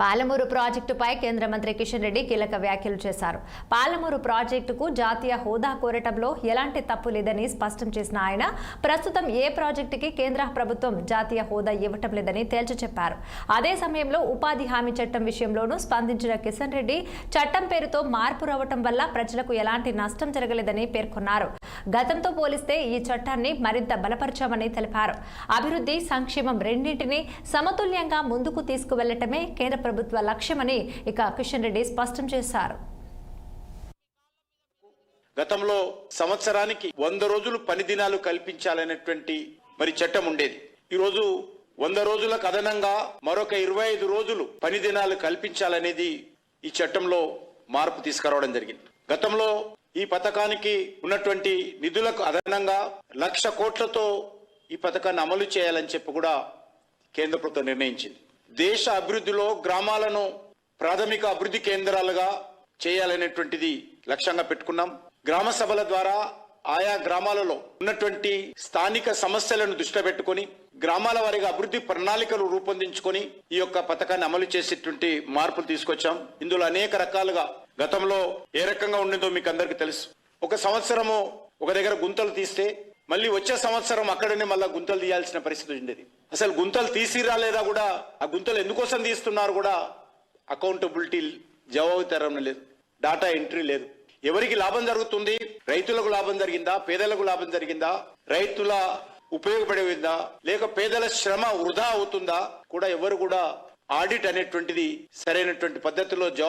పాలమూరు ప్రాజెక్టుపై కేంద్ర మంత్రి కిషన్ రెడ్డి కీలక వ్యాఖ్యలు చేశారు. పాలమూరు ప్రాజెక్టుకు జాతీయ హోదా కోరటంలో ఎలాంటి తప్పు లేదని స్పష్టం చేసిన ఆయన ప్రస్తుతం ఏ ప్రాజెక్టుకి కేంద్ర ప్రభుత్వం జాతీయ హోదా ఇవ్వటం లేదని తేల్చి చెప్పారు. అదే సమయంలో ఉపాధి హామీ చట్టం విషయంలోనూ స్పందించిన కిషన్ రెడ్డి చట్టం పేరుతో మార్పు రావటం వల్ల ప్రజలకు ఎలాంటి నష్టం జరగలేదని పేర్కొన్నారు. గతంతో పోలిస్తే ఈ చట్టాన్ని మరింత బలపరచామని తెలిపారు. అభివృద్ధి, సంక్షేమం రెండింటినీ సమతుల్యంగా ముందుకు తీసుకువెళ్లటమే కేంద్ర ప్రభుత్వ లక్ష్యమని ఇక కిషన్ రెడ్డి స్పష్టం చేశారు. గతంలో సంవత్సరానికి 100 రోజులు పని దినాలు కల్పించాలనేటువంటి చట్టం ఉండేది. ఈ రోజు 100 రోజులకు అదనంగా మరొక 25 రోజులు పని దినాలు కల్పించాలనేది ఈ చట్టంలో మార్పు తీసుకురావడం జరిగింది. గతంలో ఈ పథకానికి ఉన్నటువంటి నిధులకు అదనంగా 1,00,000 కోట్లతో ఈ పథకాన్ని అమలు చేయాలని చెప్పి కూడా కేంద్ర ప్రభుత్వం నిర్ణయించింది. దేశ అభివృద్ధిలో గ్రామాలను ప్రాథమిక అభివృద్ధి కేంద్రాలుగా చేయాలనేటువంటిది లక్ష్యంగా పెట్టుకున్నాం. గ్రామ సభల ద్వారా ఆయా గ్రామాలలో ఉన్నటువంటి స్థానిక సమస్యలను దృష్టిలో పెట్టుకుని గ్రామాల వారీగా అభివృద్ధి ప్రణాళికలు రూపొందించుకొని ఈ యొక్క పథకాన్ని అమలు చేసేటువంటి మార్పులు తీసుకొచ్చాం. ఇందులో అనేక రకాలుగా గతంలో ఏ రకంగా ఉండేదో మీకు అందరికీ తెలుసు. ఒక సంవత్సరము ఒక దగ్గర గుంతలు తీస్తే మళ్ళీ వచ్చే సంవత్సరం అక్కడనే మళ్ళీ గుంతలు తీయాల్సిన పరిస్థితి ఉండేది. అసలు గుంతలు తీసిరా లేదా కూడా, ఆ గుంతలు ఎందుకోసం తీస్తున్నారు కూడా అకౌంటబిలిటీ జవాబుదారం లేదు, డాటా ఎంట్రీ లేదు. ఎవరికి లాభం జరుగుతుంది? రైతులకు లాభం జరిగిందా, పేదలకు లాభం జరిగిందా, రైతుల ఉపయోగపడేదా, లేక పేదల శ్రమ వృధా అవుతుందా కూడా ఎవరు కూడా ఆడిట్ అనేటువంటిది సరైనటువంటి పద్ధతిలో జవాబు